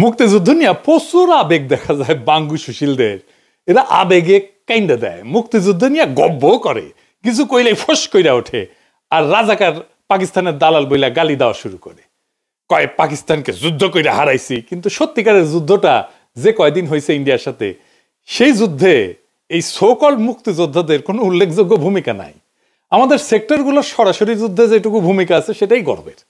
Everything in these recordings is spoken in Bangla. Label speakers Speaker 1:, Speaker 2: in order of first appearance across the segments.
Speaker 1: মুক্তিযুদ্ধ নিয়ে প্রচুর আবেগ দেখা যায় বাঙ্গু সুশীলদের। এরা আবেগে কাইন্ডা দেয়, মুক্তিযুদ্ধ নিয়ে গব্ব করে, কিছু কইলে ফস কইরা ওঠে, আর রাজাকার পাকিস্তানের দালাল বইলা গালি দেওয়া শুরু করে, কয় পাকিস্তানকে যুদ্ধ কইরা হারাইছি। কিন্তু সত্যিকারের যুদ্ধটা যে কয়দিন হয়েছে ইন্ডিয়ার সাথে, সেই যুদ্ধে এই সোকল মুক্তিযোদ্ধাদের কোনো উল্লেখযোগ্য ভূমিকা নাই। আমাদের সেক্টরগুলোর সরাসরি যুদ্ধে যেটুকু ভূমিকা আছে সেটাই গর্বের।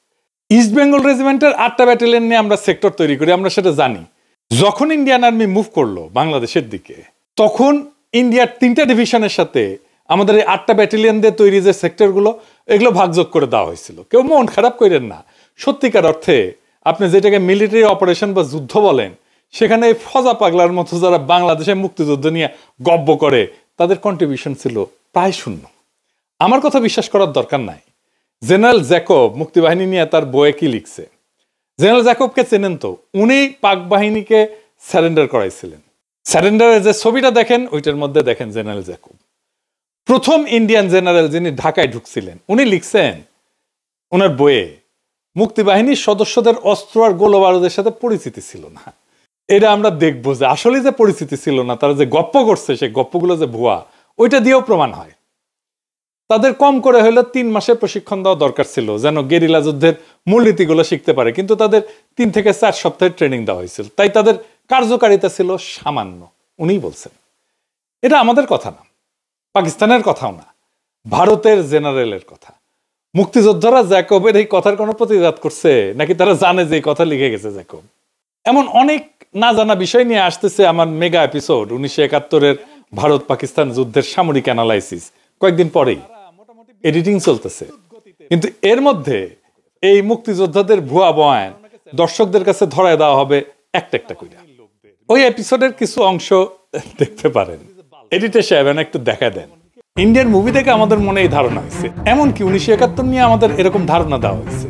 Speaker 1: ইস্ট বেঙ্গল রেজিমেন্টের 8টা ব্যাটালিয়ন নিয়ে আমরা সেক্টর তৈরি করি, আমরা সেটা জানি। যখন ইন্ডিয়ান আর্মি মুভ করলো বাংলাদেশের দিকে, তখন ইন্ডিয়ার 3টা ডিভিশনের সাথে আমাদের এই 8টা ব্যাটালিয়ন দিয়ে তৈরি যে সেক্টরগুলো, এগুলো ভাগযোগ করে দেওয়া হয়েছিল। কেউ মন খারাপ করেন না, সত্যিকার অর্থে আপনি যেটাকে মিলিটারি অপারেশন বা যুদ্ধ বলেন, সেখানে ফজা পাগলার মতো যারা বাংলাদেশে মুক্তিযুদ্ধ নিয়ে গব্ব করে, তাদের কন্ট্রিবিউশন ছিল প্রায় শূন্য। আমার কথা বিশ্বাস করার দরকার নাই। জেনারেল জ্যাকব মুক্তিবাহিনী নিয়ে তার বইয়ে কি লিখছে, জেনারেল জ্যাকবকে চেনেন তো, উনি পাক বাহিনীকে স্যারেন্ডার করাইছিলেন। স্যারেন্ডারের যে ছবিটা দেখেন, ওইটার মধ্যে দেখেন জেনারেল জ্যাকব প্রথম ইন্ডিয়ান জেনারেল যিনি ঢাকায় ঢুকছিলেন। উনি লিখছেন ওনার বইয়ে, মুক্তিবাহিনীর সদস্যদের অস্ত্র আর গোলাবারুদের সাথে পরিচিতি ছিল না। এটা আমরা দেখবো যে আসলে যে পরিচিতি ছিল না, তারা যে গপ্প করছে, সেই গপ্পগুলো যে ভুয়া, ওইটা দিয়েও প্রমাণ হয়। তাদের কম করে হলেও 3 মাসের প্রশিক্ষণ দেওয়া দরকার ছিল, যেন গেরিলা যুদ্ধের মূলনীতিগুলো শিখতে পারে। কিন্তু তাদের 3 থেকে 4 সপ্তাহের ট্রেনিং দেওয়া হয়েছিল, তাই তাদের কার্যকারিতা ছিল সামান্য। উনিই বলছেন। এটা আমাদের কথা না, পাকিস্তানের কথাও না, ভারতের জেনারেলের কথা। মুক্তিযোদ্ধারা জ্যাকবের এই কথার কোনো প্রতিবাদ করছে নাকি তারা জানে যে এই কথা লিখে গেছে জ্যাকব? এমন অনেক না জানা বিষয় নিয়ে আসতেছে আমার মেগা এপিসোড 1971-এর ভারত পাকিস্তান যুদ্ধের সামরিক অ্যানালাইসিস। কয়েকদিন পরেই এডিটিং চলতেছে, কিন্তু এর মধ্যে এই মুক্তিযোদ্ধাদের ভুয়া বয়ান দর্শকদের কাছে ধরায় দেওয়া হবে একটা একটা করে। ওই এপিসোডের কিছু অংশ দেখতে পারেন, এডিটর সাহেব একটু দেখা দেন। ইন্ডিয়ান মুভি থেকে আমাদের মনে এই ধারণা হয়েছে, এমনকি 1971 নিয়ে আমাদের এরকম ধারণা দেওয়া হয়েছে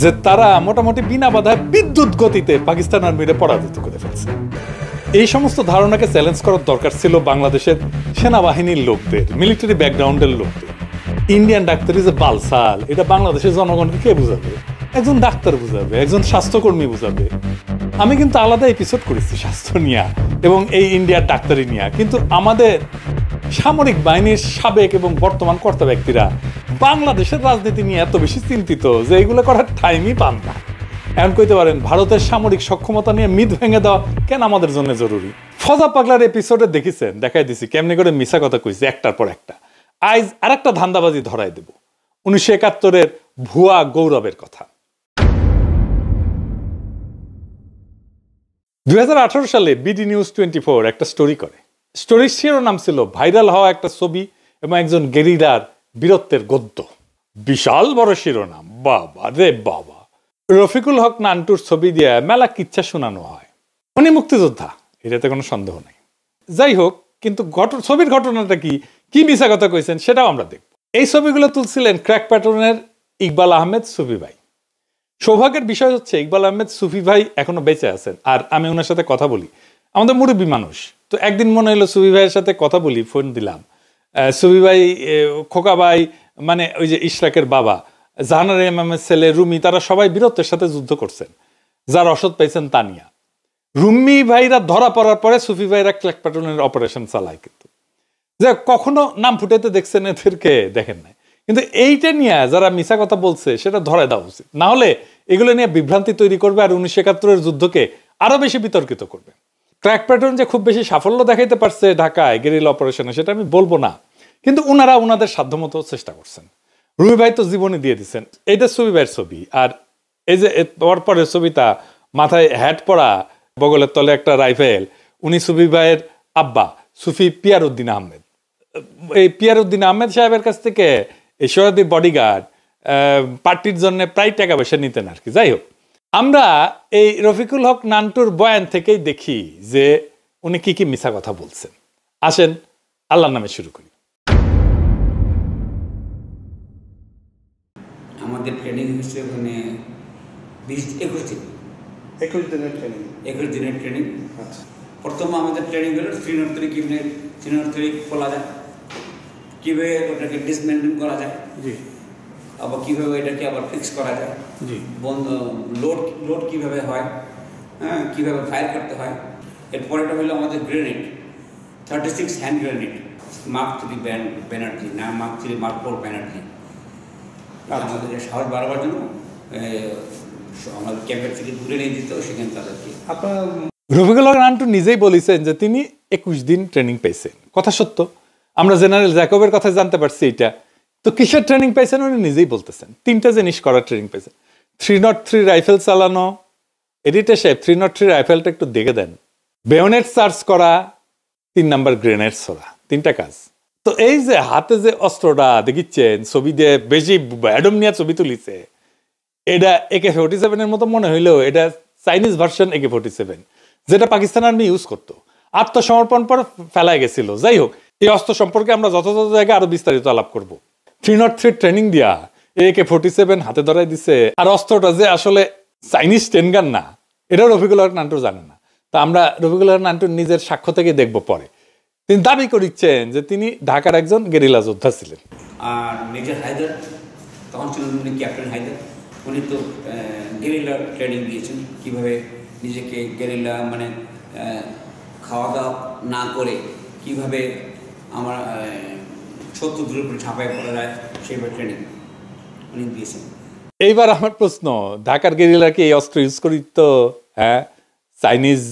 Speaker 1: যে তারা মোটামুটি বিনা বাধায় বিদ্যুৎ গতিতে পাকিস্তান আর্মিরে পরাজিত করে ফেলছে। এই সমস্ত ধারণাকে চ্যালেঞ্জ করার দরকার ছিল বাংলাদেশের সেনাবাহিনীর লোকদের, মিলিটারি ব্যাকগ্রাউন্ডের লোকদের। ইন্ডিয়ান ডাক্তারি যে বালসাল, এটা বাংলাদেশের জনগণকে কে বুঝাবে? একজন ডাক্তার বুঝাবে, একজন স্বাস্থ্যকর্মী বুঝাবে। আমি কিন্তু আলাদা এপিসোড করেছি স্বাস্থ্য নিয়ে এবং এই ইন্ডিয়ার ডাক্তারি নিয়ে, কিন্তু আমাদের সামরিক বাহিনীর সাবেক এবং বর্তমান কর্তা ব্যক্তিরা বাংলাদেশের রাজনীতি নিয়ে এত বেশি চিন্তিত যে এগুলো করার টাইমই পান না। এখন কইতে পারেন ভারতের সামরিক সক্ষমতা নিয়ে মিথ ভেঙে দেওয়া কেন আমাদের জন্য জরুরি? ফজা পাগলার এপিসোডে দেখেছেন, দেখাই দিছি কেমনি করে মিছা কথা কইছে একটার পর একটা। আজ আর একটা ধান্দাবাজি ধরাই দেব, 1971-এর ভুয়া গৌরবের কথা। 2018 সালে বিডি নিউজ 24 একটা স্টোরি করে। স্টোরির শিরোনাম ছিল ভাইরাল হওয়া একটা ছবি এবং একজন গেরিলার বীরত্বের গদ্য। বিশাল বড় শিরোনাম, বাবা রে বাবা। রফিকুল হক নান্টুর ছবি দিয়ে মেলা কিচ্ছা শোনানো হয়, উনি মুক্তিযোদ্ধা, এটাতে কোনো সন্দেহ নেই। যাই হোক, কিন্তু ছবির ঘটনাটা কি মিছা কথা কইছেন সেটাও আমরা দেখব। এই ছবিগুলো তুলছিলেন ক্র্যাক প্যাটার্নের ইকবাল আহমেদ সুফি ভাই। সৌভাগ্যের বিষয় হচ্ছে ইকবাল আহমেদ সুফি ভাই এখনো বেঁচে আছেন, আর আমি ওনার সাথে কথা বলি। আমাদের মুরব্বী মানুষ তো, একদিন মনে হলো সুফি ভাইয়ের সাথে কথা বলি, ফোন দিলাম। সুফি ভাই, খোকা ভাই, মানে ওই যে ইশরাকের বাবা, জাহানার ইমামের ছেলে রুমি, তারা সবাই বীরত্বের সাথে যুদ্ধ করছেন, যার রসদ পাইছেন তা নিয়া। রুমি ভাইরা ধরা পড়ার পরে সুফি ভাইরা ক্র্যাক প্যাটার্নের অপারেশন চালায়, কিন্তু যে কখনো নাম ফুটাইতে দেখছেন এদেরকে? দেখেন নাই। কিন্তু এইটা নিয়ে যারা মিছা কথা বলছে সেটা ধরে দেওয়া উচিত, না হলে এগুলো নিয়ে বিভ্রান্তি তৈরি করবে আর 1971-এর যুদ্ধকে আরো বেশি বিতর্কিত করবে। ক্র্যাক প্যাটার্ন যে খুব বেশি সাফল্য দেখাইতে পারছে ঢাকায় গেরিলা অপারেশনে, সেটা আমি বলবো না, কিন্তু ওনারা ওনাদের সাধ্যমতো চেষ্টা করছেন। রুমি ভাই তো জীবনে দিয়ে দিচ্ছেন। এইটা সুফি ভাইয়ের ছবি, আর এই যে পরের ছবিটা, মাথায় হ্যাট পরা, বগলের তলে একটা রাইফেল, উনি সুফি ভাইয়ের আব্বা সুফি পিয়ারউদ্দিন আহমেদ। এই পিয়ারউদ্দিন আহমেদ সাহেবের কাছ থেকে এই সরাদি বডিগার্ড পার্টির জন্য প্রায় টাকা পয়সা নিতেন আর কি। যাই হোক, আমরা এই রফিকুল হক নান্টুর বয়ান থেকেই দেখি যে উনি কি মিছা কথা বলছেন। আসেন আল্লাহর নামে শুরু করি।
Speaker 2: আমাদের ট্রেনিং হচ্ছে ওখানে 21 দিন।
Speaker 3: 21 দিনের ট্রেনিং।
Speaker 2: 21 দিনের ট্রেনিং।
Speaker 3: আচ্ছা।
Speaker 2: প্রথম আমাদের ট্রেনিং হলো 303 কীভাবে 303 খোলা যায়, কীভাবে ওটাকে ডিসমেন্টেন করা যায়,
Speaker 3: জি,
Speaker 2: আবার কীভাবে এটাকে আবার ফিক্স করা যায়,
Speaker 3: জি,
Speaker 2: লোড কীভাবে হয়, হ্যাঁ, কীভাবে ফায়ার করতে হয়। এরপরেটা হলো আমাদের grenade, 36 hand grenade, mark 3 Banerjee, না মার্ক 3 মার্ক 4 ব্যানার্জি। আমাদের সাহস বাড়াবার জন্য আমাদের ক্যাম্পের থেকে দূরে নিয়ে দিত, সেখানে তাদেরকে।
Speaker 3: আপনার
Speaker 1: রফিকুল হক নান্টু নিজেই বলেছেন যে তিনি 21 দিন ট্রেনিং পেয়েছেন, কথা সত্য। আমরা জেনারেল জ্যাকবের কথা জানতে পারছি এটা। তো কিসের ট্রেনিং পেয়েছেন উনি নিজেই বলতেছেন, 3টা জিনিস করার ট্রেনিং পেয়েছেন। 303 রাইফেল চালানো, এডিটর সাহেব 303 রাইফেলটা একটু দেখে দেন, বেয়নেট চার্জ করা, 3 নাম্বার গ্রেনেড ছোড়া, 3টা কাজ। তো এই যে হাতে যে অস্ত্রটা দেখিচ্ছেন, ছবি দিয়ে বেশি অ্যাডম নিয়ে ছবি তুলিছে, এটা AK-47 এর মতো মনে হইলেও এটা চাইনিজ ভার্সন AK-47, যেটা পাকিস্তান আর্মি ইউজ করতো, আত্মসমর্পণ পর ফেলায় গেছিল। যাই হোক, এই অস্ত্র সম্পর্কে আমরা যথাযথ জায়গায় আরো বিস্তারিত আলাপ করব। 303 ট্রেনিং দিয়া AK-47 হাতে ধরাই দিছে, আর অস্ত্রটা যে আসলে চাইনিজ টেনগান না, এটাও রফিকুল হক নান্টু জানে না। তা আমরা রফিকুল হক নান্টুর নিজের সাক্ষ্য থেকে দেখব পরে। তিনি দাবি করিচ্ছেন যে তিনি ঢাকার একজন গেরিলা যোদ্ধা ছিলেন।
Speaker 2: আর মেজর হায়দার, তখন ছিলেন উনি ক্যাপ্টেন হায়দার, উনি তো গেরিলা ট্রেনিং দিয়েছেন, কীভাবে নিজেকে গেরিলা মানে খাওয়া দাওয়া না করে কীভাবে আমার শত্রুদের উপরে ঝাঁপায় পড়া যায়, সেইভাবে ট্রেনিং উনি দিয়েছেন।
Speaker 1: এইবার আমার প্রশ্ন, ঢাকার গেরিলা কি এই অস্ত্র ইউজ করি? তো হ্যাঁ, চাইনিজ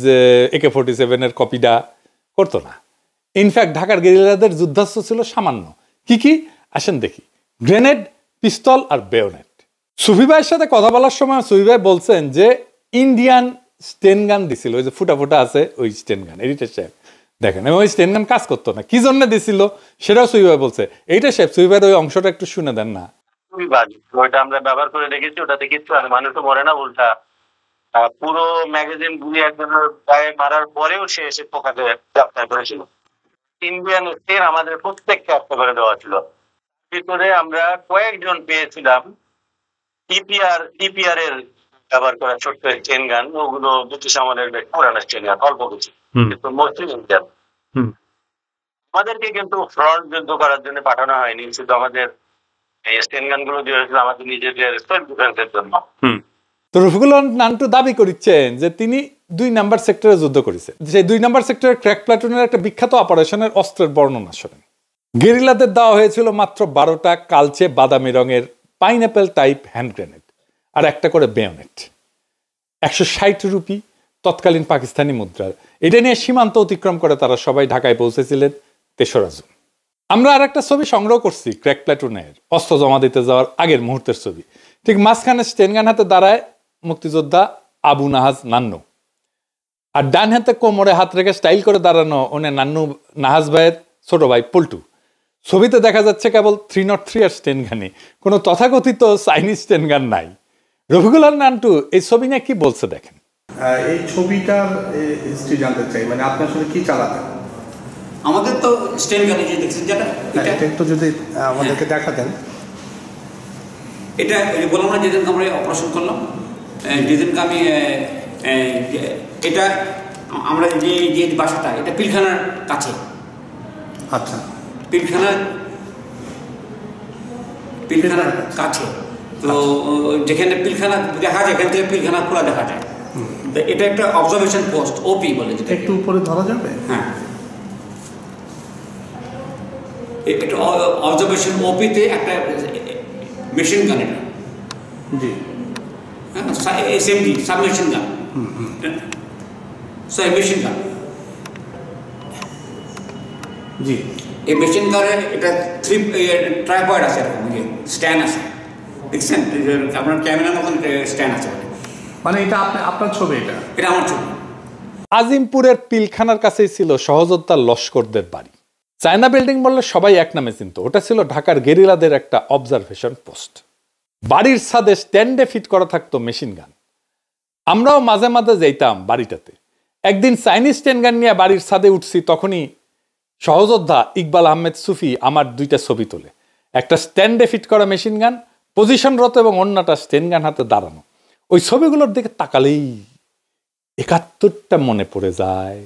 Speaker 1: AK-47 এর কপিটা করতো না। ইনফ্যাক্ট ঢাকার গেরিলাদের যুদ্ধাস্ত্র ছিল সামান্য। কি কি আসেন দেখি। গ্রেনেড, পিস্তল আর বেয়োনেট। সুফি ভাইয়ের সাথে কথা বলার সময় সুফি ভাই বলছেন যে ইন্ডিয়ান স্টেন গান দিছিল, ওই যে ফুটা ফুটা আছে ওই স্টেন গান। এডিটর সাহেব দেখেন, ওই স্টেন গান কাজ করতো না, কি জন্য দিছিল সেটাও সুফি ভাই বলছে। এইটা সাহেব সুফি ভাইয়ের ওই অংশটা একটু শুনে দেন না।
Speaker 4: ওইটা আমরা ব্যবহার করে দেখেছি, ওটাতে কিছু মানুষ তো মরে না, উল্টা পুরো ম্যাগাজিন গুলি একজনের গায়ে মারার পরেও সে এসে পোকাকে গ্রেপ্তার করেছিল। ইন্ডিয়ান স্টেন আমাদের প্রত্যেককে হত্যা করে দেওয়া ছিল। ভিতরে আমরা কয়েকজন পেয়েছিলাম টিপিআর এর ব্যবহার করা ছোট্ট চেন গান, ওগুলো ব্রিটিশ আমলের পুরানো চেন গান, অল্প কিছু, কিন্তু মোস্টলি ইন্ডিয়ান। আমাদেরকে কিন্তু ফ্রন্ট যুদ্ধ করার জন্য পাঠানো হয়নি, শুধু আমাদের স্টেন গান গুলো দিয়ে হয়েছিল আমাদের নিজেদের সেলফ ডিফেন্সের জন্য।
Speaker 1: তো রফিকুল হক নান্টু দাবি করেছেন যে তিনি 2 নাম্বার সেক্টরে যুদ্ধ করেছেন। সেই 2 নাম্বার সেক্টরের ক্র্যাক প্লাটুনের একটা বিখ্যাত অপারেশনের অস্ত্রের বর্ণনা শোনেন। গেরিলাদের দেওয়া হয়েছিল মাত্র 12টা কালচে বাদামি রঙের পাইনঅ্যাপেল টাইপ হ্যান্ড গ্রেনেড আর একটা করে বেয়োনেট। 160 রুপি তৎকালীন পাকিস্তানি মুদ্রা। এটা নিয়ে সীমান্ত অতিক্রম করে তারা সবাই ঢাকায় পৌঁছেছিলেন 3রা জুন। আমরা আর একটা ছবি সংগ্রহ করছি ক্র্যাক প্লাটুনের অস্ত্র জমা দিতে যাওয়ার আগের মুহূর্তের ছবি। ঠিক মাঝখানে স্টেনগান হাতে দাঁড়ায় মুক্তিযোদ্ধা আবু নাহাজ নান্নু, আর ডান হাতে কোমরে হাত রেখে স্টাইল করে দাঁড়ানো ওনে নান্নু নাহাজ ভাইয়ের ছোট ভাই পল্টু। ছবিতে দেখা যাচ্ছে কেবল 303 আর স্টেনগানই, কোনো তথাকথিত চাইনিজ স্টেনগান নাই। রফিকুল হক নান্টু এই ছবি নিয়ে কি বলছে দেখেন।
Speaker 3: এই ছবিটার হিস্ট্রি জানতে চাই, মানে আপনি আসলে কি চালাতেন?
Speaker 2: আমাদের তো স্টেন গান যে দেখছেন, যেটা
Speaker 3: এটা একটু যদি আমাদেরকে দেখাতেন।
Speaker 2: এটা বললাম না, যেদিনকে আমরা অপারেশন করলাম, যেদিনকে আমি এটা আমরা যে বাসাটা, এটা পিলখানার কাছে।
Speaker 3: আচ্ছা,
Speaker 2: পিলখানার কাছে। তো যেখানে পিলখানা দেখা যায়, এখান থেকে পিলখানা খোলা দেখা যায়। তো এটা একটা অবজারভেশন পোস্ট, ওপি বলে, যেটা
Speaker 3: একটু উপরে ধরা যাবে।
Speaker 2: হ্যাঁ, এটা অবজারভেশন ওপিতে একটা মেশিন গান, এটা
Speaker 3: জি,
Speaker 2: SMG submachine gun, machine gun.
Speaker 3: জি,
Speaker 2: এই মেশিন গানে এটা 3 ট্রাইপয়েড আছে, এরকম স্ট্যান্ড আছে, দেখছেন আপনার ক্যামেরার মতন স্ট্যান্ড আছে।
Speaker 3: মানে এটা আপনার ছবি? এটা
Speaker 2: আমার ছবি।
Speaker 1: আজিমপুরের পিলখানার কাছেই ছিল সহযোদ্ধা লস্করদের বাড়ি। চায়না বিল্ডিং বললে সবাই এক নামে চিনত, ওটা ছিল ঢাকার গেরিলাদের একটা অবজারভেশন পোস্ট। বাড়ির ছাদে স্ট্যান্ডে ফিট করা থাকতো মেশিন গান। আমরাও মাঝে মাঝে যাইতাম বাড়িটাতে। একদিন চাইনিজ স্ট্যান্ড গান নিয়ে বাড়ির ছাদে উঠছি, তখনই সহযোদ্ধা ইকবাল আহমেদ সুফি আমার 2টা ছবি তোলে, একটা স্ট্যান্ডে ফিট করা মেশিন গান পজিশনরত এবং অন্যটা স্টেন গান হাতে দাঁড়ানো, ওই ছবিগুলোর দিকে তাকালেই 71টা মনে পড়ে যায়।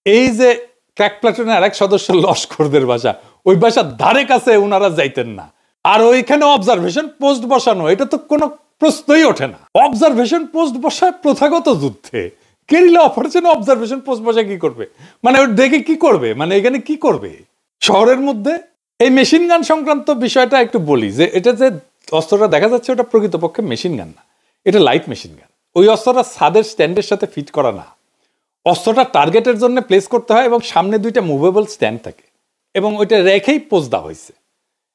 Speaker 1: এই যে ক্র্যাক প্লাটুনের আরেক সদস্য লস্করদের বাসা, ওই বাসার ধারে কাছে ওনারা যাইতেন না। আর ওইখানে অবজারভেশন পোস্ট বসানো, এটা তো কোনো প্রশ্নই ওঠে না। অবজারভেশন পোস্ট বসায় প্রথাগত যুদ্ধে, গেরিলা অপারেশনে অবজারভেশন পোস্ট বসা কি করবে? মানে ওর দেখে কি করবে, মানে এখানে কি করবে শহরের মধ্যে? এই মেশিন গান সংক্রান্ত বিষয়টা একটু বলি, যে এটা যে অস্ত্রটা দেখা যাচ্ছে ওটা প্রকৃতপক্ষে মেশিন গান না, এটা লাইট মেশিন গান। ওই অস্ত্রটা ছাদের স্ট্যান্ডের সাথে ফিট করা না, অস্ত্রটা টার্গেটের জন্য প্লেস করতে হয় এবং সামনে 2টা মুভেবল স্ট্যান্ড থাকে এবং ওইটা রেখেই পোজ দেওয়া হয়েছে।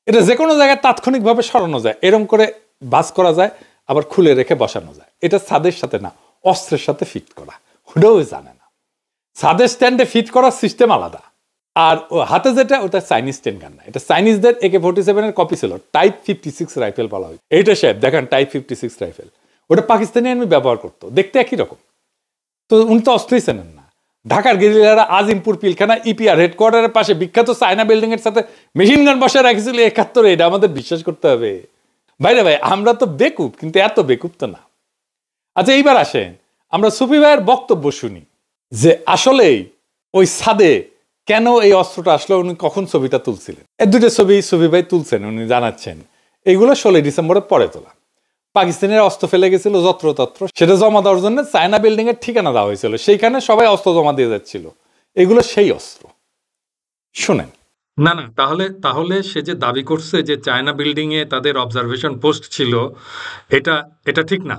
Speaker 1: এটা যে কোনো জায়গায় তাৎক্ষণিকভাবে সরানো যায়, এরকম করে বাস করা যায়, আবার খুলে রেখে বসানো যায়। এটা ছাদের সাথে না, অস্ত্রের সাথে ফিট করা, ওটাও জানে না। ছাদের স্ট্যান্ডে ফিট করার সিস্টেম আলাদা। আর হাতে যেটা, ওটা চাইনিজ স্টেন গান না, এটা চাইনিজদের AK-47 এর কপি ছিল, টাইপ 56 রাইফেল বলা হয়। এইটা সাহেব দেখেন টাইপ 56 রাইফেল, ওটা পাকিস্তানি আর্মি ব্যবহার করতো, দেখতে একই রকম। তো উনি তো অস্ত্রই চেনেন না। ঢাকার গেরিলারা আজিমপুর পিলখানা EPR হেডকোয়ার্টারের পাশে বিখ্যাত চায়না বিল্ডিং এর সাথে মেশিন গান বসে রাখছিল 71, এটা আমাদের বিশ্বাস করতে হবে? ভাইরা ভাই, আমরা তো বেকুব, কিন্তু এত বেকুব তো না। আচ্ছা, এইবার আসেন আমরা সুফি ভাইয়ের বক্তব্য শুনি, যে আসলেই ওই ছাদে কেন এই অস্ত্রটা আসলো, উনি কখন ছবিটা তুলছিলেন। এই 2টা ছবি সুফি ভাই তুলছেন, উনি জানাচ্ছেন এইগুলো 16 ডিসেম্বরের পরে তোলা। পাকিস্তানের অস্ত্র ফেলে গেছিল যত্রতত্র, সেটা জমা দেওয়ার জন্য চায়না বিল্ডিং এর ঠিকানা দেওয়া হয়েছিল, সেইখানে সবাই অস্ত্র জমা দিয়ে যাচ্ছিল। এগুলো সেই অস্ত্র। শুনেন।
Speaker 5: না না, তাহলে সে যে দাবি করছে যে চায়না বিল্ডিং এ তাদের অবজারভেশন পোস্ট ছিল, এটা এটা ঠিক না।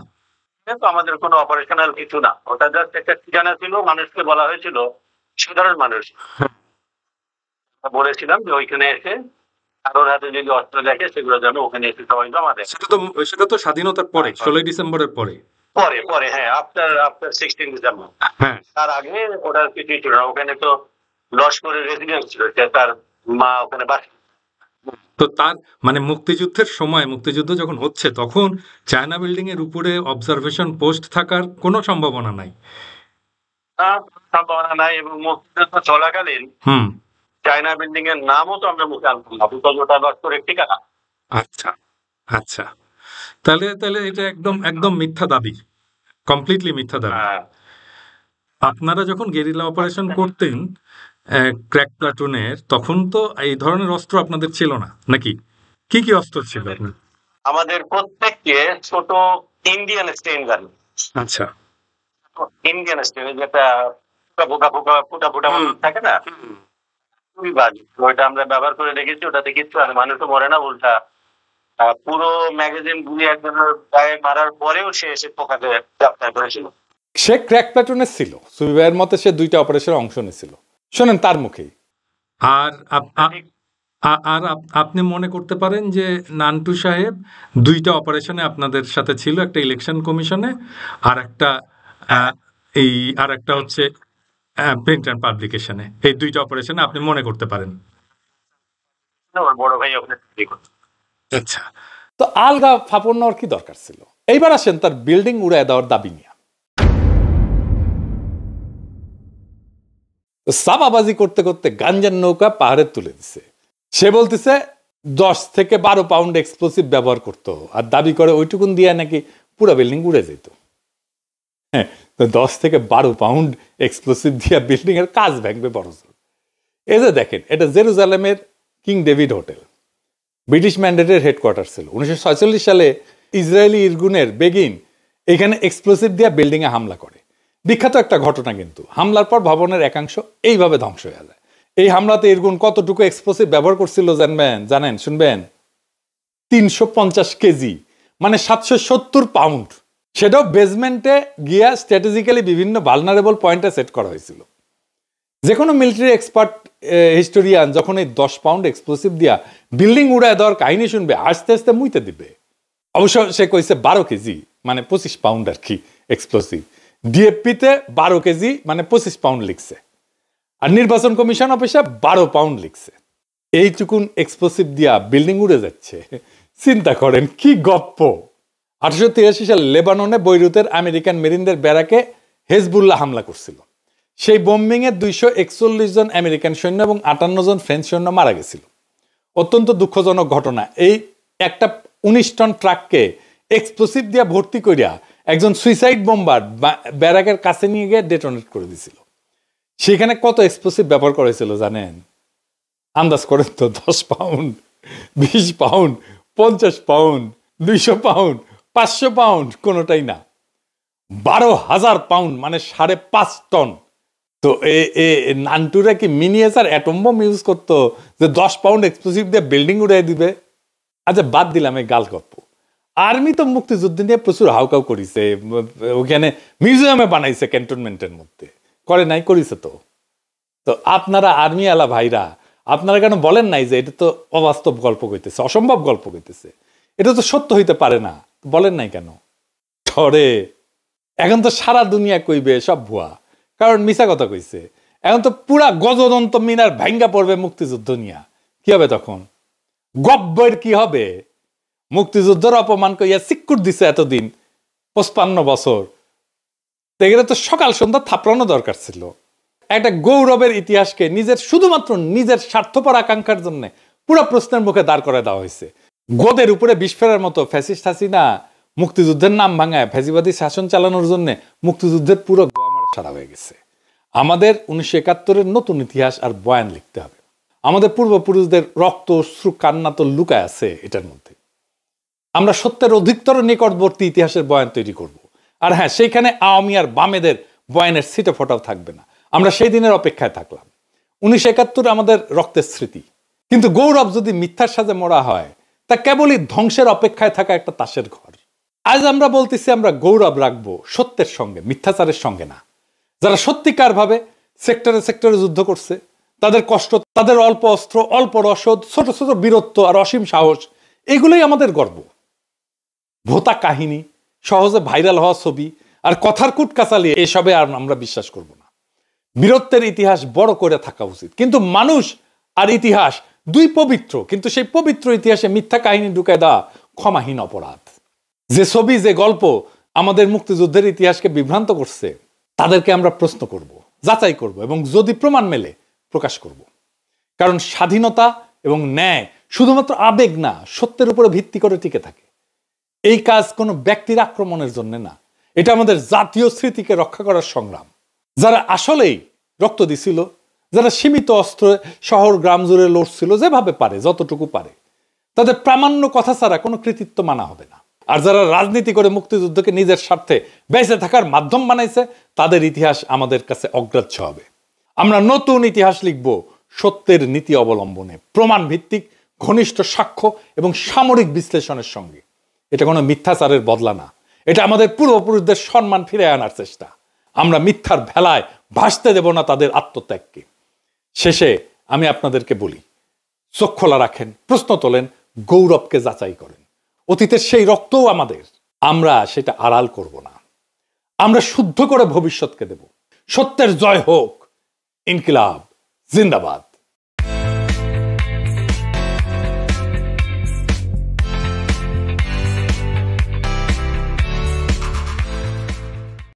Speaker 4: কিন্তু আমাদের কোনো অপারেশনাল কিছু না, ওটা জাস্ট একটা ঠিকানা ছিল, মানুষকে বলা হয়েছিল, সাধারণ মানুষ বলেছিলাম যে ওইখানে এসে কারোর হাতে যদি অস্ত্র দেখে সেগুলো যেন ওখানে এসে সবাই জমা দেয়।
Speaker 5: সেটা তো স্বাধীনতার পরে, 16 ডিসেম্বরের পরে।
Speaker 4: পরে হ্যাঁ, আফটার 16 ডিসেম্বর।
Speaker 5: হ্যাঁ,
Speaker 4: তার আগে ওটার কিছুই ছিল না। ওখানে তো লস্করের রেসিডেন্স ছিল, তার মা ওখানে বাস।
Speaker 5: তো তার মানে মুক্তিযুদ্ধের সময়, মুক্তিযুদ্ধ যখন হচ্ছে তখন চায়না বিল্ডিং এর উপরে অবজারভেশন পোস্ট থাকার কোনো সম্ভাবনা নাই।
Speaker 4: সম্ভাবনা নাই, এবং মুক্তিযুদ্ধ চলাকালীন চায়না বিল্ডিং এর নামও তো আমরা মুখে আনতাম না, বিকজ ওটা লস্করের ঠিকানা।
Speaker 5: আচ্ছা আচ্ছা, তাহলে এটা একদম একদম মিথ্যা দাবি, কমপ্লিটলি মিথ্যা দাবি। আপনারা যখন গেরিলা অপারেশন করতেন ক্র্যাক প্লাটুনের, তখন তো এই ধরনের অস্ত্র আপনাদের ছিল না নাকি? কি কি অস্ত্র ছিল আপনার?
Speaker 4: আমাদের প্রত্যেককে ছোট ইন্ডিয়ান স্টেন গান।
Speaker 5: আচ্ছা,
Speaker 4: ইন্ডিয়ান স্টেন, যেটা ফুটা থাকে না, খুবই বাজে। ওইটা আমরা ব্যবহার করে রেখেছি, ওটাতে কিচ্ছু আর মানুষও মরে না, উল্টা পুরো ম্যাগাজিন গুলি একজনের গায়ে মারার পরেও সে এসে পোকাতে গ্রেপ্তার করেছিল।
Speaker 1: সে ক্র্যাক প্লাটুনের ছিল, সুফি ভাইয়ের মতে সে 2টা অপারেশনের অংশ নিয়েছিল। শোনেন তার মুখেই।
Speaker 5: আর আপনি মনে করতে পারেন যে নান্টু সাহেব 2টা অপারেশনে আপনাদের সাথে ছিল, একটা ইলেকশন কমিশনে, আর একটা হচ্ছে প্রিন্ট অ্যান্ড পাবলিকেশনে। এই 2টা অপারেশনে আপনি মনে করতে পারেন।
Speaker 4: ওর বড় ভাই ওখানে।
Speaker 5: আচ্ছা,
Speaker 1: তো আলগা ফাপড় নেওয়ার কি দরকার ছিল? এইবার আসেন তার বিল্ডিং উড়ায় দেওয়ার দাবি নিয়ে। সাবাবাজি করতে করতে গাঞ্জার নৌকা পাহাড়ে তুলে দিছে। সে বলতেছে 10 থেকে 12 পাউন্ড এক্সপ্লোসিভ ব্যবহার করতো, আর দাবি করে ওইটুকুন দিয়ে নাকি পুরো বিল্ডিং উড়ে যেত। হ্যাঁ, 10 থেকে 12 পাউন্ড এক্সপ্লোসিভ দিয়ে বিল্ডিং এর কাজ ভাঙবে বড় জোর। এই যে দেখেন, এটা জেরুজালেমের কিং ডেভিড হোটেল, ব্রিটিশ ম্যান্ডেটের হেডকোয়ার্টার ছিল। 1946 সালে ইসরায়েলি ইরগুনের বেগিন এখানে এক্সপ্লোসিভ দিয়ে বিল্ডিং এ হামলা করে। বিখ্যাত একটা ঘটনা কিন্তু। হামলার পর ভবনের একাংশ এইভাবে ধ্বংস হয়ে যায়। এই হামলাতে ইরগুন কতটুকু এক্সপ্লোসিভ ব্যবহার করছিল জানেন? শুনবেন, 350 কেজি, মানে 770 পাউন্ড। সেটাও বেসমেন্টে গিয়া স্ট্র্যাটেজিক্যালি বিভিন্ন ভালনারেবল পয়েন্টে সেট করা হয়েছিল। যে কোনো মিলিটারি এক্সপার্ট হিস্টোরিয়ান যখন এই 10 পাউন্ড এক্সপ্লোসিভ দিয়া বিল্ডিং উড়ায় দেওয়ার কাহিনী শুনবে, আস্তে আস্তে মুইতে দিবে। অবশ্য সে কইছে 12 কেজি, মানে 25 পাউন্ড আর কি এক্সপ্লোসিভ। ডিএফপিতে 12 কেজি মানে 25 পাউন্ড লিখছে, আর নির্বাচন কমিশন অফিসে 12 পাউন্ড লিখছে। এইটুকুন এক্সপ্লোসিভ দিয়া বিল্ডিং উড়ে যাচ্ছে, চিন্তা করেন কি গপ্প। 1883 সালে লেবাননে বৈরুতের আমেরিকান মেরিনদের ব্যারাকে হেজবুল্লাহ হামলা করছিল। সেই বোম্বিং এ 241 জন আমেরিকান সৈন্য এবং 58 জন ফ্রেঞ্চ সৈন্য মারা গেছিল। অত্যন্ত দুঃখজনক ঘটনা। এই একটা 19 টন ট্রাককে এক্সপ্লোসিভ দিয়ে ভর্তি করিয়া একজন সুইসাইড বোম্বার ব্যারাকের কাছে নিয়ে গিয়ে ডেটোনেট করে দিছিল। সেখানে কত এক্সপ্লোসিভ ব্যবহার করেছিল জানেন? আন্দাজ করেন তো, 10 pound, 20 pound, 50 pound, 200 pound, 500 pound, কোনোটাই না, 12,000 পাউন্ড, মানে 5.5 টন। তো নান্টুরা কি মিনিয়েচার অ্যাটম বোম ইউজ করতো যে 10 পাউন্ড এক্সপ্লোসিভ দিয়ে বিল্ডিং উড়াই দিবে? আচ্ছা, বাদ দিলাম এই গাল গপ্প। আর্মি তো মুক্তিযুদ্ধ নিয়ে প্রচুর হাউকাউ করিছে, ওখানে মিউজিয়ামে বানাইছে ক্যান্টনমেন্টের মধ্যে, করে নাই? করিছে তো। তো আপনারা আর্মি আলা ভাইরা, আপনারা কেন বলেন নাই যে এটা তো অবাস্তব গল্প কইতেছে, অসম্ভব গল্প কইতেছে, এটা তো সত্য হইতে পারে না? বলেন নাই কেন? ধরে এখন তো সারা দুনিয়া কইবে সব ভুয়া, কারণ মিছা কথা কইছে। এখন তো পুরা গজদন্ত মিনার ভাঙ্গা পড়বে মুক্তিযুদ্ধ নিয়া। কি হবে তখন? গব্বর কি হবে? মুক্তিযুদ্ধের অপমান কইয়া সিক্কুর দিছে এতদিন, 55 বছর, এগুলো তো সকাল সন্ধ্যা থাপড়ানো দরকার ছিল। একটা গৌরবের ইতিহাসকে শুধুমাত্র নিজের স্বার্থপর আকাঙ্ক্ষার জন্য পুরো প্রশ্নের মুখে দাঁড় করে দেওয়া হয়েছে। গোদের উপরে বিষ ফেরার মতো ফ্যাসিস্ট হাসিনা মুক্তিযুদ্ধের নাম ভাঙায় ফ্যাসিবাদী শাসন চালানোর জন্য মুক্তিযুদ্ধের পুরো সারা হয়ে গেছে। আমাদের 1971-এর নতুন ইতিহাস আর বয়ান লিখতে হবে। আমাদের পূর্বপুরুষদের রক্ত, অশ্রু, কান্না তো লুকায় আছে এটার মধ্যে। আমরা সত্যের অধিকতর নিকটবর্তী ইতিহাসের বয়ান তৈরি করব। আর হ্যাঁ, সেইখানে আওয়ামী আর বামেদের বয়ানের ছিটে ফোটাও থাকবে না। আমরা সেই দিনের অপেক্ষায় থাকলাম। 1971 আমাদের রক্তের স্মৃতি, কিন্তু গৌরব যদি মিথ্যার সাথে মরা হয় তা কেবলই ধ্বংসের অপেক্ষায় থাকা একটা তাসের ঘর। আজ আমরা বলতেছি আমরা গৌরব রাখবো সত্যের সঙ্গে, মিথ্যাচারের সঙ্গে না। যারা সত্যিকার ভাবে সেক্টরে সেক্টরে যুদ্ধ করছে, তাদের কষ্ট, তাদের অল্প অস্ত্র, অল্প রসদ, ছোট ছোট বীরত্ব আর অসীম সাহস, এগুলোই আমাদের গর্ব। ভোতা কাহিনী, সহজে ভাইরাল হওয়া ছবি আর কথার কুটকাচালি, এসবে আর আমরা বিশ্বাস করব না। বীরত্বের ইতিহাস বড় করে থাকা উচিত, কিন্তু মানুষ আর ইতিহাস দুই পবিত্র, কিন্তু সেই পবিত্র ইতিহাসে মিথ্যা কাহিনী ঢুকায় দেওয়া ক্ষমাহীন অপরাধ। যে ছবি, যে গল্প আমাদের মুক্তিযুদ্ধের ইতিহাসকে বিভ্রান্ত করছে, তাদেরকে আমরা প্রশ্ন করব, যাচাই করব এবং যদি প্রমাণ মেলে প্রকাশ করব। কারণ স্বাধীনতা এবং ন্যায় শুধুমাত্র আবেগ না, সত্যের উপরে ভিত্তি করে টিকে থাকে। এই কাজ কোনো ব্যক্তির আক্রমণের জন্য না, এটা আমাদের জাতীয় স্মৃতিকে রক্ষা করার সংগ্রাম। যারা আসলেই রক্ত দিছিল, যারা সীমিত অস্ত্রে শহর গ্রাম জুড়ে লড়ছিল যেভাবে পারে, যতটুকু পারে, তাদের প্রামাণ্য কথা ছাড়া কোনো কৃতিত্ব মানা হবে না। আর যারা রাজনীতি করে মুক্তিযুদ্ধকে নিজের স্বার্থে বেঁচে থাকার মাধ্যম বানাইছে, তাদের ইতিহাস আমাদের কাছে অগ্রাহ্য হবে। আমরা নতুন ইতিহাস লিখব সত্যের নীতি অবলম্বনে, প্রমাণ ভিত্তিক, ঘনিষ্ঠ সাক্ষ্য এবং সামরিক বিশ্লেষণের সঙ্গে। এটা কোনো মিথ্যাচারের বদলা না, এটা আমাদের পূর্বপুরুষদের সম্মান ফিরে আনার চেষ্টা। আমরা মিথ্যার ভেলায় ভাসতে দেব না তাদের আত্মত্যাগকে। শেষে আমি আপনাদেরকে বলি, চোখ খোলা রাখেন, প্রশ্ন তোলেন, গৌরবকে যাচাই করেন। অতীতের সেই রক্তও আমাদের, আমরা সেটা আড়াল করব না। আমরা শুদ্ধ করে ভবিষ্যৎকে দেব। সত্যের জয় হোক। ইনকিলাব জিন্দাবাদ।